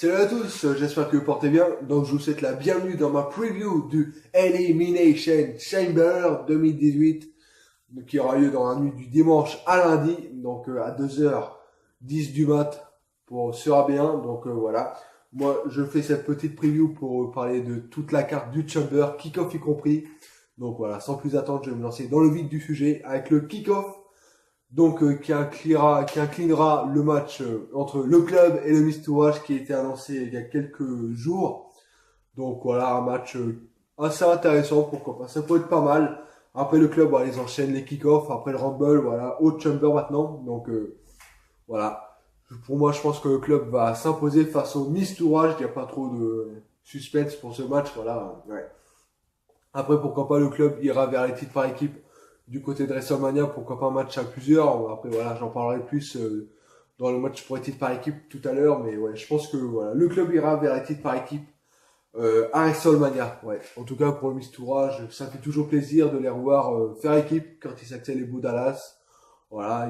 Salut à tous, j'espère que vous portez bien. Donc je vous souhaite la bienvenue dans ma preview du Elimination Chamber 2018 qui aura lieu dans la nuit du dimanche à lundi, donc à 2h10 du mat pour sera bien. Donc voilà, moi je fais cette petite preview pour parler de toute la carte du Chamber, kick-off y compris. Donc voilà, sans plus attendre, je vais me lancer dans le vif du sujet avec le kick-off. Donc qui inclinera le match entre le club et le Mistourage qui a été annoncé il y a quelques jours. Donc voilà, un match assez intéressant, pourquoi pas. Ça peut être pas mal. Après le club, voilà, ils enchaînent les kick-offs. Après le Rumble, voilà, au Chamber maintenant. Donc voilà. Pour moi, je pense que le club va s'imposer face au Mistourage. Il n'y a pas trop de suspense pour ce match. Voilà. Ouais. Après, pourquoi pas le club ira vers les titres par équipe du côté de WrestleMania, pourquoi pas un match à plusieurs. Après, voilà, j'en parlerai plus dans le match pour les titres par équipe tout à l'heure. Mais ouais, je pense que voilà, le club ira vers les titres par équipe à WrestleMania. Ouais. En tout cas, pour le Mistourage, ça fait toujours plaisir de les revoir faire équipe quand ils s'accèdent les Beaux Dallas. Voilà,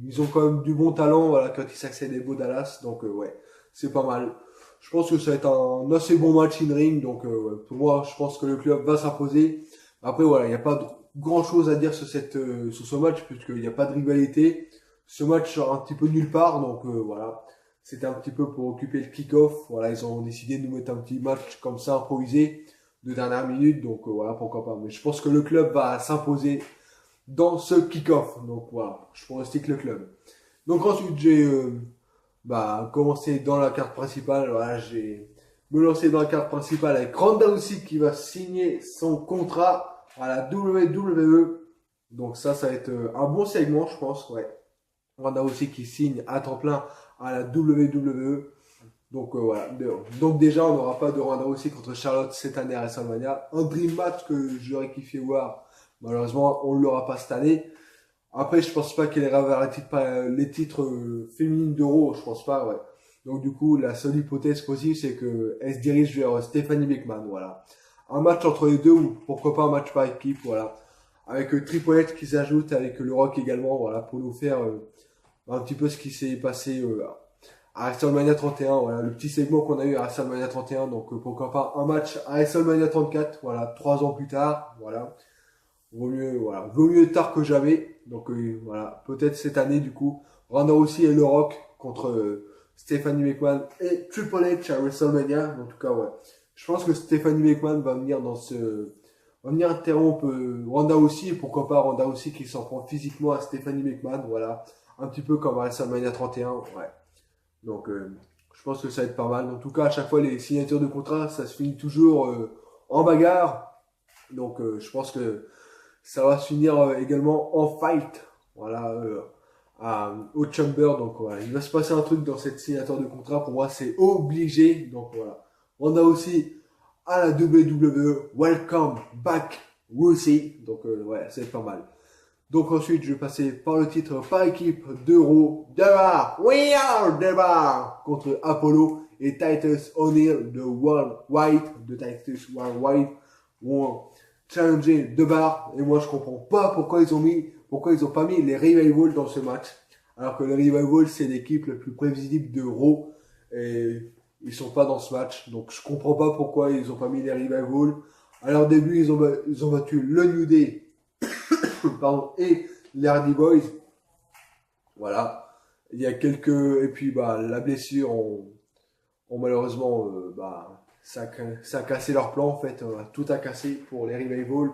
ils ont quand même du bon talent voilà, quand ils s'accèdent les Beaux Dallas. Donc ouais, c'est pas mal. Je pense que ça va être un assez bon match in ring. Donc ouais, pour moi, je pense que le club va s'imposer. Après voilà, il n'y a pas grand chose à dire sur sur ce match puisqu'il n'y a pas de rivalité. Ce match sort un petit peu nulle part. Donc voilà, c'était un petit peu pour occuper le kick-off. Voilà, ils ont décidé de nous mettre un petit match comme ça improvisé de dernière minute. Donc voilà, pourquoi pas. Mais je pense que le club va s'imposer dans ce kick-off. Donc voilà, je pronostique le club. Donc ensuite, j'ai commencé dans la carte principale. Voilà, j'ai me lancé dans la carte principale avec Ronda aussi qui va signer son contrat à la WWE. Donc ça va être un bon segment, je pense. Ouais. Ronda aussi qui signe à temps plein à la WWE. Donc voilà. Donc déjà, on n'aura pas de Ronda aussi contre Charlotte cette année à WrestleMania. Un dream match que j'aurais kiffé voir. Malheureusement, on ne l'aura pas cette année. Après, je pense pas qu'elle ira vers les titres féminines d'Euro, je pense pas, ouais. Donc du coup, la seule hypothèse possible, c'est que elle se dirige vers Stephanie McMahon, voilà. Un match entre les deux, ou pourquoi pas un match par équipe, voilà. Avec Triple H qui s'ajoute, avec le Rock également, voilà, pour nous faire un petit peu ce qui s'est passé à WrestleMania 31, voilà, le petit segment qu'on a eu à WrestleMania 31, donc pourquoi pas un match à WrestleMania 34, voilà, 3 ans plus tard, voilà. Vaut mieux tard que jamais. Donc voilà, peut-être cette année du coup, Ronda aussi et le Rock contre Stephanie McMahon et Triple H à WrestleMania. En tout cas, ouais, je pense que Stephanie McMahon va venir va venir interrompre Ronda aussi et pourquoi pas Ronda aussi qui s'en prend physiquement à Stephanie McMahon. Voilà, un petit peu comme à WrestleMania 31. Ouais. Donc je pense que ça va être pas mal. En tout cas, à chaque fois les signatures de contrat, ça se finit toujours en bagarre. Donc je pense que ça va se finir également en fight. Voilà, au Chamber. Donc voilà, il va se passer un truc dans cette signature de contrat. Pour moi, c'est obligé. Donc voilà. On a aussi à la WWE, Welcome Back Rusi. Donc ouais, c'est pas mal. Donc ensuite, je vais passer par le titre par équipe d'Euro. Debar, we are Debar contre Apollo et Titus O'Neil de World White, de Titus World White. Vont challenger Debar et moi je comprends pas pourquoi ils ont pas mis les Revival dans ce match alors que les Revival c'est l'équipe la plus prévisible de Raw et ils sont pas dans ce match donc je comprends pas pourquoi ils ont pas mis les Revival. À leur début ils ont battu le New Day pardon et les Hardy Boys voilà il y a quelques et puis la blessure ont malheureusement ça a cassé leur plan en fait, tout a cassé pour les Revival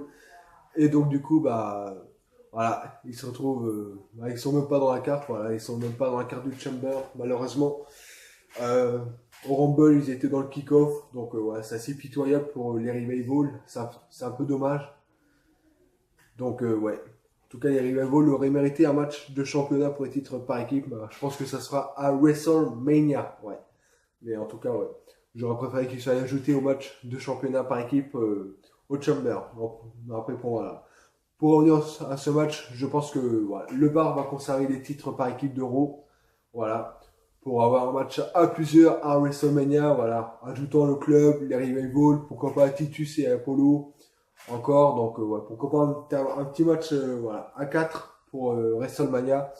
et donc du coup voilà ils se retrouvent ils sont même pas dans la carte voilà ils sont même pas dans la carte du Chamber malheureusement au Rumble ils étaient dans le kick-off donc voilà c'est assez pitoyable pour les Revival ça c'est un peu dommage donc ouais en tout cas les Revival auraient mérité un match de championnat pour les titres par équipe je pense que ça sera à WrestleMania ouais mais en tout cas ouais j'aurais préféré qu'il soit ajouté au match de championnat par équipe au Chamber. Donc, après, pour revenir à ce match, je pense que voilà, le Bar va conserver les titres par équipe d'Euro. Voilà. Pour avoir un match à plusieurs à WrestleMania. Voilà. Ajoutant le club, les Revival, pourquoi pas Titus et Apollo. Encore. Donc, ouais, pourquoi pas un petit match voilà, à 4 pour WrestleMania.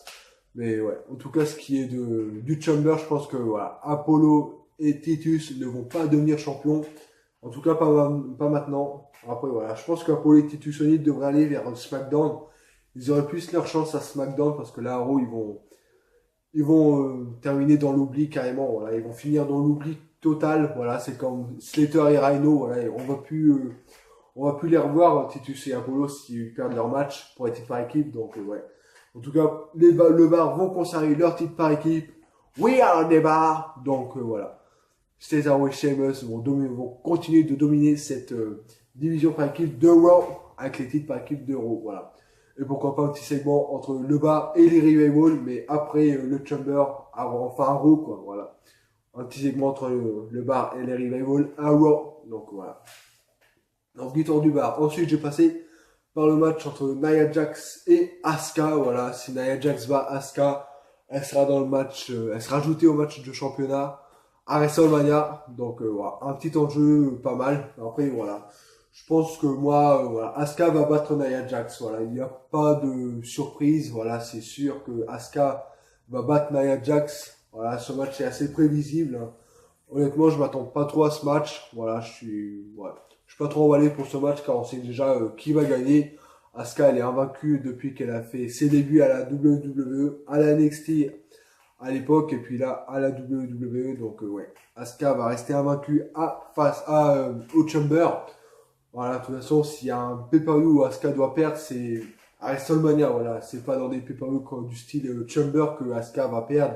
Mais ouais, en tout cas, ce qui est du Chamber, je pense que voilà, Apollo et Titus ne vont pas devenir champions. En tout cas, pas maintenant. Après, voilà, je pense qu'Apollo et Titus O'Neil devraient aller vers SmackDown. Ils auraient plus leur chance à SmackDown parce que là, Raw, ils vont terminer dans l'oubli carrément. Voilà, ils vont finir dans l'oubli total. Voilà, c'est comme Slater et Rhino. Voilà, on va plus les revoir Titus et Apollo s'ils perdent leur match pour être titre par équipe. Donc ouais. En tout cas, le bar vont conserver leur titre par équipe. We are the bar. Donc voilà. Cesaro et Sheamus vont continuer de dominer cette division par équipe de Raw avec les titres par équipe de Raw. Voilà. Et pourquoi pas un petit segment entre le bar et les Revival, mais après le Chamber, enfin un Raw, quoi. Voilà. Un petit segment entre le bar et les Revival à Raw. Donc voilà. Donc victoire du bar. Ensuite, j'ai passé par le match entre Nia Jax et Asuka. Voilà. Si Nia Jax bat Asuka, elle sera dans le match, elle sera ajoutée au match de championnat à WrestleMania. Donc voilà, un petit enjeu pas mal. Après voilà, je pense que moi voilà, Asuka va battre Nia Jax. Voilà, il n'y a pas de surprise. Voilà, c'est sûr que Asuka va battre Nia Jax. Voilà, ce match est assez prévisible. Hein. Honnêtement, je m'attends pas trop à ce match. Voilà, je suis pas trop emballé pour ce match car on sait déjà qui va gagner. Asuka, elle est invaincue depuis qu'elle a fait ses débuts à la WWE, à la NXT à l'époque, et puis là, à la WWE. Donc, ouais, Asuka va rester invaincue face au Chamber. Voilà, de toute façon, s'il y a un pay-per-view où Asuka doit perdre, c'est à WrestleMania. Voilà, c'est pas dans des pay-per-view du style Chamber que Asuka va perdre.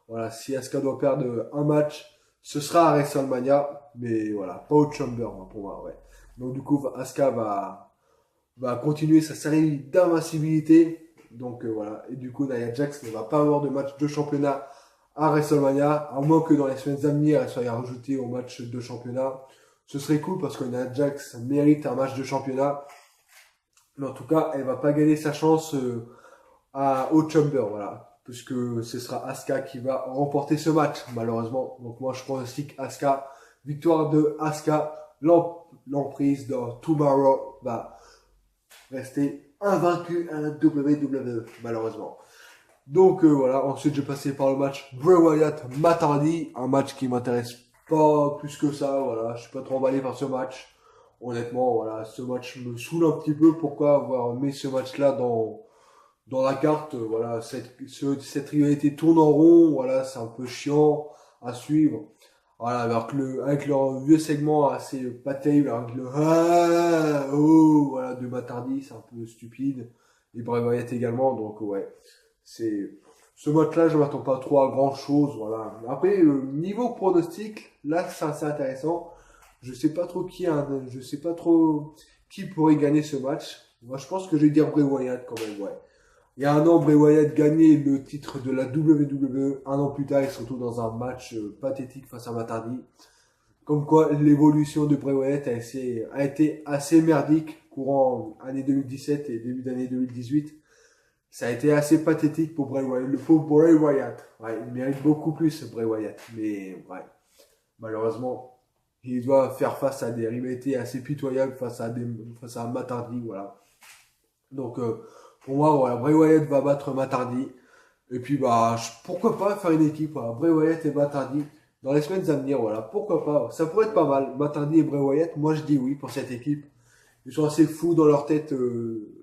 Voilà, si Asuka doit perdre un match, ce sera à WrestleMania, mais voilà, pas au Chamber, pour moi, ouais. Donc, du coup, Asuka va continuer sa série d'invincibilité. Donc voilà. Et du coup, Nia Jax ne va pas avoir de match de championnat à WrestleMania, à moins que dans les semaines à venir, elle soit rajoutée au match de championnat. Ce serait cool parce que Nia Jax mérite un match de championnat. Mais en tout cas, elle va pas gagner sa chance au Chamber, voilà. Puisque ce sera Asuka qui va remporter ce match, malheureusement. Donc moi, je pronostique Asuka. Victoire de Asuka. L'emprise de Tomorrow va rester invaincu à la WWE, malheureusement. Donc voilà, ensuite j'ai passé par le match Bray Wyatt Matt Hardy, un match qui m'intéresse pas plus que ça, voilà, je suis pas trop emballé par ce match. Honnêtement, voilà, ce match me saoule un petit peu. Pourquoi avoir mis ce match-là dans la carte? Voilà, cette rivalité tourne en rond, voilà, c'est un peu chiant à suivre. Voilà, alors que avec leur vieux segment assez pas terrible, avec le ah, oh, voilà, de Matt Hardy, c'est un peu stupide. Et Bray Wyatt également, donc ouais, ce match-là, je m'attends pas trop à grand chose, voilà. Après, niveau pronostic, là, c'est assez intéressant. Je sais pas trop qui pourrait gagner ce match. Moi, je pense que je vais dire Bray Wyatt quand même, ouais. Il y a un an, Bray Wyatt gagnait le titre de la WWE. Un an plus tard, il se retrouve dans un match pathétique face à Matt Hardy. Comme quoi, l'évolution de Bray Wyatt a été assez merdique courant année 2017 et début d'année 2018. Ça a été assez pathétique pour Bray Wyatt. Le pauvre Bray Wyatt. Ouais, il mérite beaucoup plus, Bray Wyatt. Mais, ouais, malheureusement, il doit faire face à des rivalités assez pitoyables face à Matt Hardy, voilà. Donc, pour moi, voilà, Bray Wyatt va battre Matt Hardy. Et puis, bah, pourquoi pas faire une équipe, voilà, Bray Wyatt et Matt Hardy dans les semaines à venir, voilà, pourquoi pas. Ça pourrait être pas mal, Matt Hardy et Bray Wyatt. Moi, je dis oui pour cette équipe. Ils sont assez fous dans leur tête,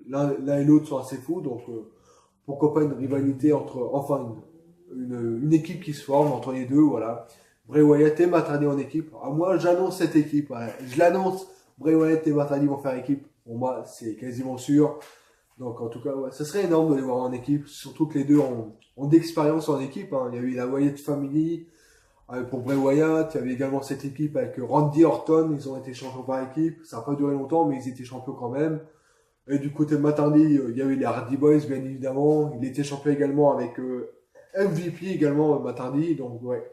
l'un et l'autre sont assez fous, donc pourquoi pas une rivalité une équipe qui se forme entre les deux, voilà. Bray Wyatt et Matt Hardy en équipe. Alors moi, j'annonce cette équipe, voilà. Je l'annonce, Bray Wyatt et Matt Hardy vont faire équipe. Pour moi, c'est quasiment sûr. Donc en tout cas, ouais, ça serait énorme de les voir en équipe, surtout que les deux ont d'expérience en équipe. Hein. Il y a eu la Wyatt Family pour Bray Wyatt, il y avait également cette équipe avec Randy Orton, ils ont été champions par équipe, ça n'a pas duré longtemps, mais ils étaient champions quand même. Et du côté de Matt Hardy, il y avait les Hardy Boys, bien évidemment, il était champion également avec MVP également, Matt Hardy, donc ouais.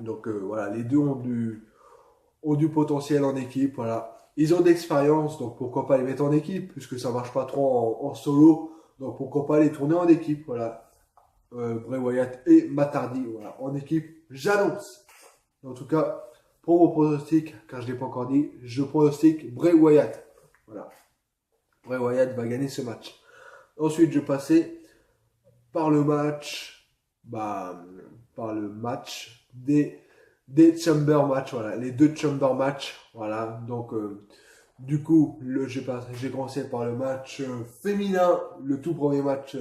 Donc voilà, les deux ont du potentiel en équipe, voilà. Ils ont d'expérience, donc pourquoi pas les mettre en équipe, puisque ça marche pas trop en solo, donc pourquoi pas les tourner en équipe, voilà. Bray Wyatt et Matt Hardy, voilà, en équipe, j'annonce. En tout cas, pour mon pronostic, car je l'ai pas encore dit, je pronostique Bray Wyatt, voilà. Bray Wyatt va gagner ce match. Ensuite, je passais par le match, des Chamber match, voilà, les 2 Chamber match, voilà, donc du coup, j'ai commencé par le match féminin, le tout premier match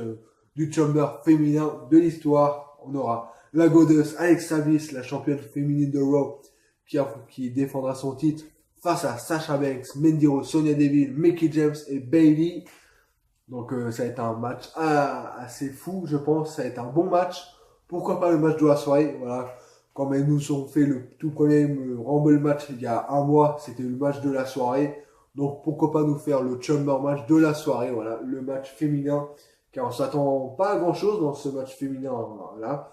du Chamber féminin de l'histoire. On aura la goddess Alexa Bliss, la championne féminine de Raw, qui défendra son titre face à Sasha Banks, Mandy Rose, Sonya Deville, Mickie James et Bayley. Donc ça va être un match assez fou, je pense. Ça va être un bon match. Pourquoi pas le match de la soirée, voilà. Comme elles nous ont fait le tout premier Rumble match il y a un mois, c'était le match de la soirée. Donc pourquoi pas nous faire le Chamber match de la soirée, voilà, le match féminin. Car on s'attend pas à grand chose dans ce match féminin, là.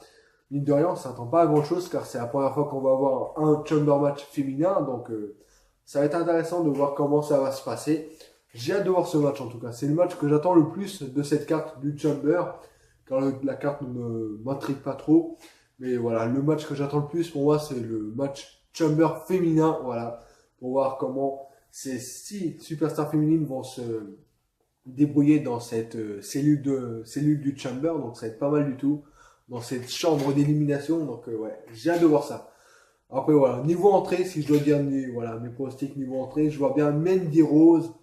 Mine de rien, on s'attend pas à grand chose car c'est la première fois qu'on va avoir un Chamber match féminin. Donc ça va être intéressant de voir comment ça va se passer. J'ai hâte de voir ce match en tout cas. C'est le match que j'attends le plus de cette carte du Chamber. Car la carte ne m'intrigue pas trop. Mais voilà, le match que j'attends le plus pour moi, c'est le match Chamber féminin. Voilà, pour voir comment ces 6 superstars féminines vont se débrouiller dans cette cellule du Chamber. Donc ça va être pas mal du tout. Dans cette chambre d'élimination. Donc ouais, j'ai hâte de voir ça. Après voilà, niveau entrée, si je dois dire voilà, mes pronostics niveau entrée, je vois bien Mandy Rose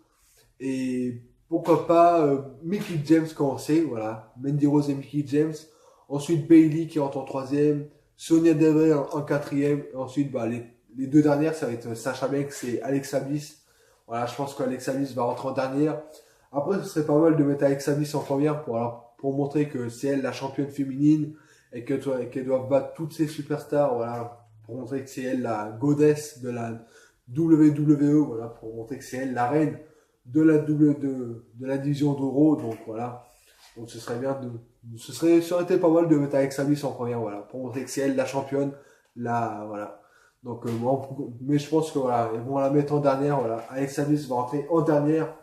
et pourquoi pas Mickie James commencer, voilà, Mandy Rose et Mickie James. Ensuite Bayley qui rentre en troisième, Sonya Deville en quatrième. Et ensuite bah, les 2 dernières, ça va être Sasha Banks et Alexa Bliss. Voilà, je pense qu'Alexa Bliss va rentrer en dernière. Après, ce serait pas mal de mettre Alexa Bliss en première pour montrer que c'est elle la championne féminine et qu'elle doit battre toutes ces superstars, voilà, pour montrer que c'est elle la goddess de la WWE, voilà, pour montrer que c'est elle la reine de la division d'Euro, donc voilà. Donc ce serait bien ça aurait été pas mal de mettre Alexa Bliss en première, voilà, pour montrer que c'est elle la championne, voilà. Donc, mais je pense que voilà, ils vont la mettre en dernière, voilà. Alexa Bliss va rentrer en dernière,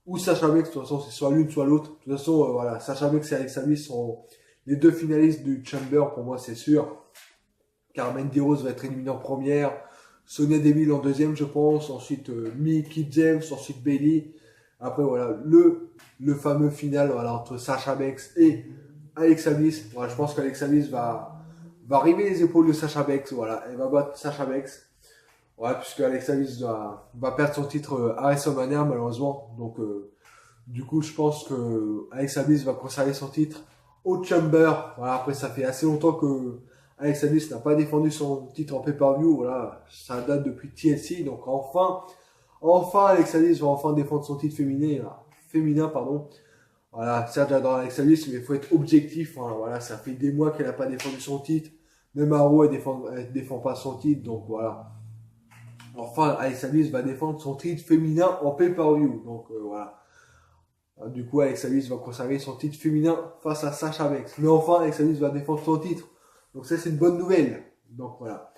ou Sasha Banks, de toute façon, c'est soit l'une, soit l'autre. De toute façon, voilà, Sasha Banks et Alexa Bliss sont les 2 finalistes du Chamber, pour moi, c'est sûr. Car Mandy Rose va être éliminée en première, Sonya Deville en deuxième, je pense. Ensuite, Mickie James, ensuite Bayley. Après, voilà, le fameux final, voilà, entre Sasha Banks et Alexa Bliss. Voilà, je pense qu'Alexa Bliss va arriver les épaules de Sasha Banks, voilà. Elle va battre Sasha Banks. Ouais, puisque Alexa Bliss va perdre son titre à WrestleMania, malheureusement. Donc, du coup, je pense que Alexa Bliss va conserver son titre au Chamber. Voilà, après, ça fait assez longtemps que Alexa Bliss n'a pas défendu son titre en pay-per-view. Voilà, ça date depuis TLC. Donc, enfin, Alexa Bliss va enfin défendre son titre féminin, pardon. Voilà, certes, j'adore Alexa Bliss, mais il faut être objectif. Hein, voilà, ça fait des mois qu'elle n'a pas défendu son titre. Même à Raw, elle défend pas son titre. Donc, voilà. Enfin, Alexa Bliss va défendre son titre féminin en pay-per-view. Donc, voilà. Du coup, Alexa Bliss va conserver son titre féminin face à Sasha Banks. Mais enfin, Alexa Bliss va défendre son titre. Donc ça, c'est une bonne nouvelle. Donc voilà.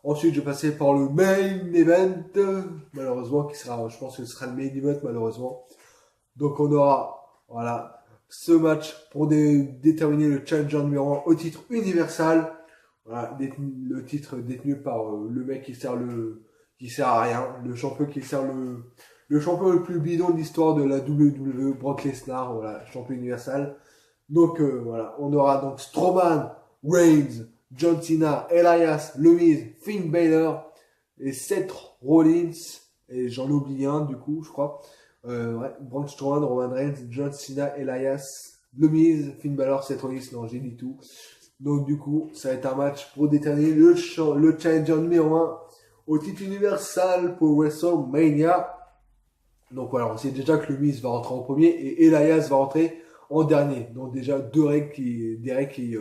Ensuite, je vais passer par le main event. Malheureusement, je pense que ce sera le main event, malheureusement. Donc on aura, voilà, ce match pour déterminer le challenger numéro 1 au titre universal. Voilà, le titre détenu par le mec qui sert à rien. Le champion qui sert le champion le plus bidon de l'histoire de la WWE, Brock Lesnar, voilà, champion universal. Donc voilà, on aura donc Strowman, Reigns, John Cena, Elias, The Miz, Finn Balor et Seth Rollins. Et j'en oublie un du coup, je crois. Ouais, Braun Strowman, Roman Reigns, John Cena, Elias, The Miz, Finn Balor, Seth Rollins. Non, j'ai dit tout. Donc du coup, ça va être un match pour déterminer le challenger numéro 1 au titre universal pour WrestleMania. Donc voilà, on sait déjà que le Miz va rentrer en premier et Elias va rentrer en dernier. Donc déjà des règles qui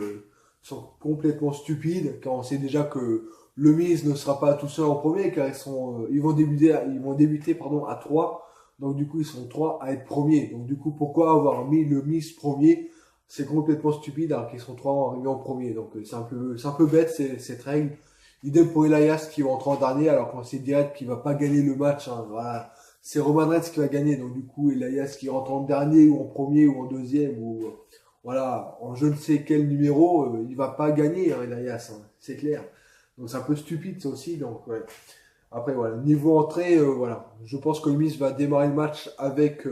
sont complètement stupides, car on sait déjà que le Miz ne sera pas tout seul en premier, car ils vont débuter à 3. Donc du coup, ils seront 3 à être premiers. Donc du coup, pourquoi avoir mis le Miz premier? C'est complètement stupide, alors qu'ils sont 3 arrivés en premier. Donc c'est un peu bête cette règle. Idem pour Elias qui va rentrer en dernier, alors qu'on sait direct qu'il va pas gagner le match. Hein, voilà. C'est Roman Reigns qui va gagner, donc du coup Elias qui rentre en dernier ou en premier ou en deuxième ou voilà, en je ne sais quel numéro, il va pas gagner, hein, Elias, hein, c'est clair. Donc c'est un peu stupide ça aussi, donc ouais. Après voilà, niveau entrée, voilà, je pense que le Miz va démarrer le match avec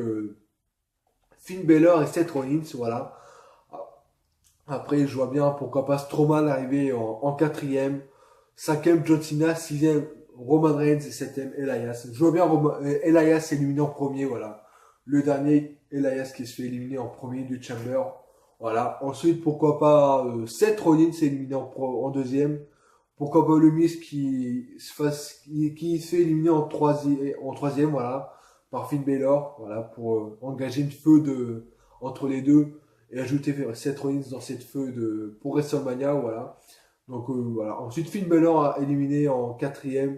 Finn Balor et Seth Rollins, voilà. Après je vois bien pourquoi pas Strowman arriver en quatrième. 5e John Cena, 6e Roman Reigns et 7e Elias. Je vois bien Elias éliminé en premier, voilà. Le dernier Elias qui se fait éliminer en premier du Chamber. Voilà. Ensuite, pourquoi pas Seth Rollins éliminé en deuxième. Pourquoi pas le Miz qui se fait éliminer en troisième, voilà, par Finn Balor, voilà, pour engager une feud entre les deux et ajouter Seth Rollins dans cette feud pour WrestleMania, voilà. Donc voilà. Ensuite, Finn Balor a éliminé en quatrième,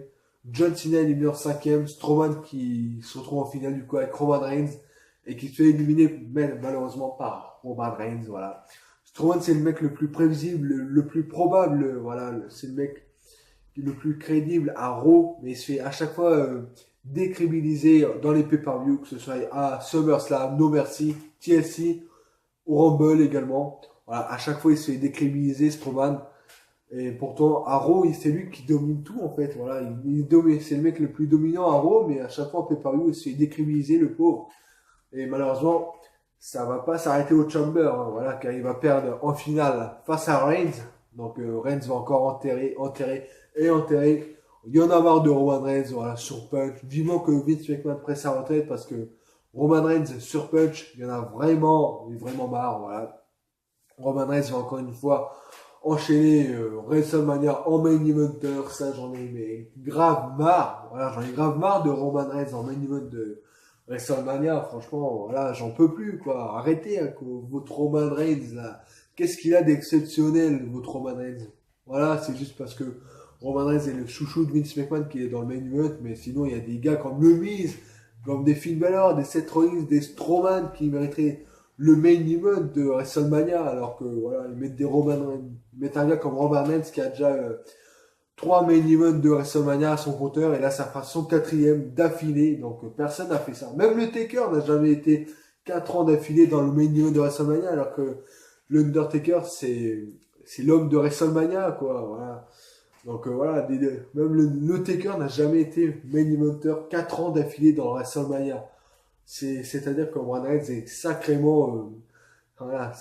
John Cena éliminé en cinquième, Strowman qui se retrouve en finale du coup avec Roman Reigns et qui se fait éliminer malheureusement par Roman Reigns, voilà. Strowman, c'est le mec le plus prévisible, le plus probable, voilà, c'est le mec le plus crédible à Raw, mais il se fait à chaque fois décrédibiliser dans les pay-per-view, que ce soit à SummerSlam, No Mercy, TLC, au Rumble également. Voilà, à chaque fois il se fait décrédibiliser Strowman. Et pourtant, à Raw, c'est lui qui domine tout, en fait. Voilà, c'est le mec le plus dominant à Raw, mais à chaque fois en pay-per-view, il se fait décrédibiliser, le pauvre. Et malheureusement, ça va pas s'arrêter au Chamber, hein, voilà, car il va perdre en finale face à Reigns. Donc Reigns va encore enterrer. Il y en a marre de Roman Reigns, voilà, sur Punch. Vivement que Vince McMahon prenne sa retraite parce que Roman Reigns sur Punch, il y en a vraiment marre, voilà. Roman Reigns va encore une fois enchaîner WrestleMania en main eventer, ça j'en ai mais grave marre, voilà, j'en ai grave marre de Roman Reigns en main event de WrestleMania, franchement, voilà, j'en peux plus, quoi, arrêtez, hein, votre Roman Reigns, là, qu'est-ce qu'il a d'exceptionnel, votre Roman Reigns, voilà, c'est juste parce que Roman Reigns est le chouchou de Vince McMahon qui est dans le main event, mais sinon il y a des gars comme The Miz, comme des Finn Balor, des Seth Rollins, des Strowman qui mériteraient le main event de WrestleMania, alors que voilà, ils mettent un gars comme Roman Reigns qui a déjà 3 main events de WrestleMania à son compteur, et là ça fera son 4e d'affilée, donc personne n'a fait ça. Même le Taker n'a jamais été 4 ans d'affilée dans le main event de WrestleMania, alors que l'Undertaker c'est l'homme de WrestleMania, quoi, voilà. Donc voilà, même le Taker n'a jamais été main eventer 4 ans d'affilée dans WrestleMania. C'est-à-dire que Roman Reigns est sacrément... voilà,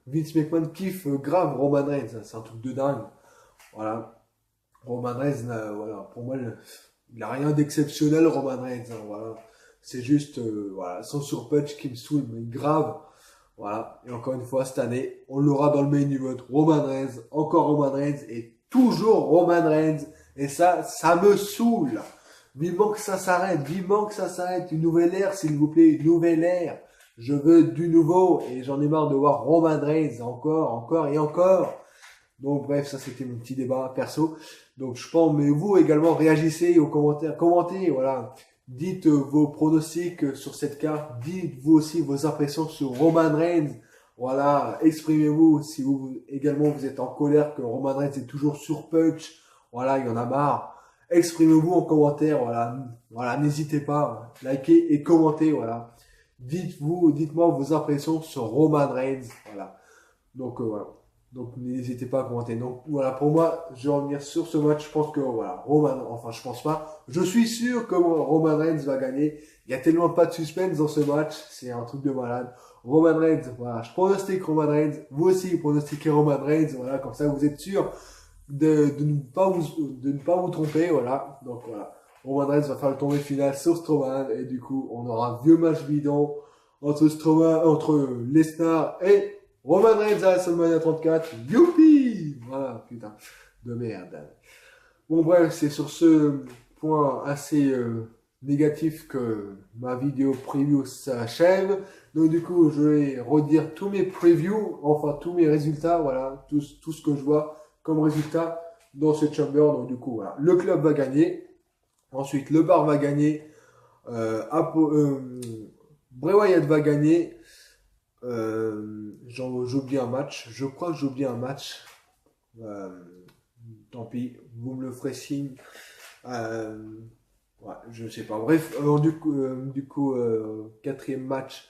Vince McMahon kiffe grave Roman Reigns, hein, c'est un truc de dingue. Voilà. Roman Reigns, voilà, pour moi, il n'a rien d'exceptionnel, Roman Reigns. Hein, voilà. C'est juste voilà, son surpunch qui me saoule, mais grave. Voilà. Et encore une fois, cette année, on l'aura dans le main event. Roman Reigns, encore Roman Reigns, et toujours Roman Reigns. Et ça me saoule. Vivement que ça s'arrête, une nouvelle ère, s'il vous plaît, une nouvelle ère. Je veux du nouveau, et j'en ai marre de voir Roman Reigns encore et encore. Donc bref, ça c'était mon petit débat perso. Donc je pense, mais vous également réagissez aux commentaires, commentez, voilà. Dites vos pronostics sur cette carte, dites vous aussi vos impressions sur Roman Reigns. Voilà, exprimez-vous si vous également vous êtes en colère que Roman Reigns est toujours sur Punch. Voilà, il y en a marre. Exprimez-vous en commentaire, voilà, n'hésitez pas, likez et commentez, voilà. Dites-moi vos impressions sur Roman Reigns, voilà. Donc voilà. Donc n'hésitez pas à commenter. Donc voilà, pour moi, je vais revenir sur ce match. Je pense que voilà, je pense pas. Je suis sûr que Roman Reigns va gagner. Il y a tellement pas de suspense dans ce match, c'est un truc de malade. Roman Reigns, voilà, je pronostique Roman Reigns. Vous aussi, pronostiquez Roman Reigns, voilà, comme ça vous êtes sûr de ne pas vous tromper, voilà. Donc voilà, Roman Reigns va faire le tombé final sur Strowman et du coup, on aura un vieux match bidon entre Lesnar et Roman Reigns à WrestleMania 34. Youpi! Voilà, putain, de merde. Bon bref, c'est sur ce point assez négatif que ma vidéo preview s'achève. Donc du coup, je vais redire tous mes previews, enfin tous mes résultats, voilà, tout ce que je vois comme résultat dans ce chamber. Donc du coup, voilà, le club va gagner. Ensuite, le bar va gagner. Bray Wyatt va gagner. J'oublie un match. Je crois que j'oublie un match. Tant pis, vous me le ferez signe. Ouais, je sais pas. Bref, du coup, quatrième match.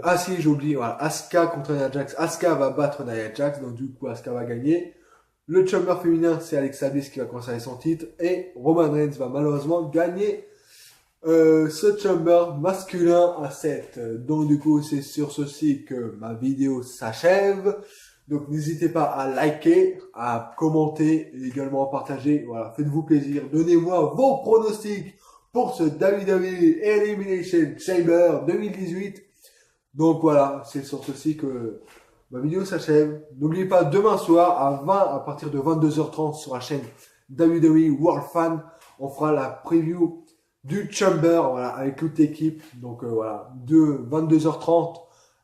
Ah si, j'ai oublié. Voilà, Asuka contre Nia Jax. Asuka va battre Nia Jax, donc du coup, Asuka va gagner. Le chamber féminin, c'est Alexa Bliss qui va conserver son titre. Et Roman Reigns va malheureusement gagner ce chamber masculin à 7. Donc du coup, c'est sur ceci que ma vidéo s'achève. Donc n'hésitez pas à liker, à commenter et également à partager. Voilà, faites-vous plaisir. Donnez-moi vos pronostics pour ce WWE Elimination Chamber 2018. Donc voilà, c'est sur ceci que ma vidéo s'achève. N'oubliez pas, demain soir à partir de 22h30 sur la chaîne WWE World Fan, on fera la preview du Chamber, voilà, avec toute l'équipe. Donc voilà, de 22h30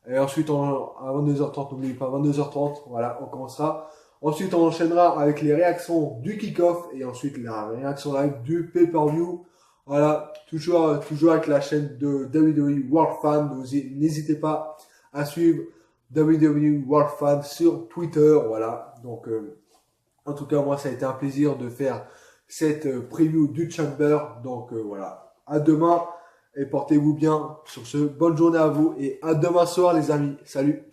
et ensuite à 22h30, n'oubliez pas 22h30, voilà, on commencera. Ensuite, on enchaînera avec les réactions du kick-off et ensuite la réaction live du pay-per-view. Voilà, toujours avec la chaîne de WWE World Fan. N'hésitez pas à suivre WWE World Fan sur Twitter. Voilà, donc en tout cas, moi, ça a été un plaisir de faire cette preview du Chamber. Donc voilà, à demain et portez-vous bien. Sur ce, bonne journée à vous et à demain soir, les amis. Salut!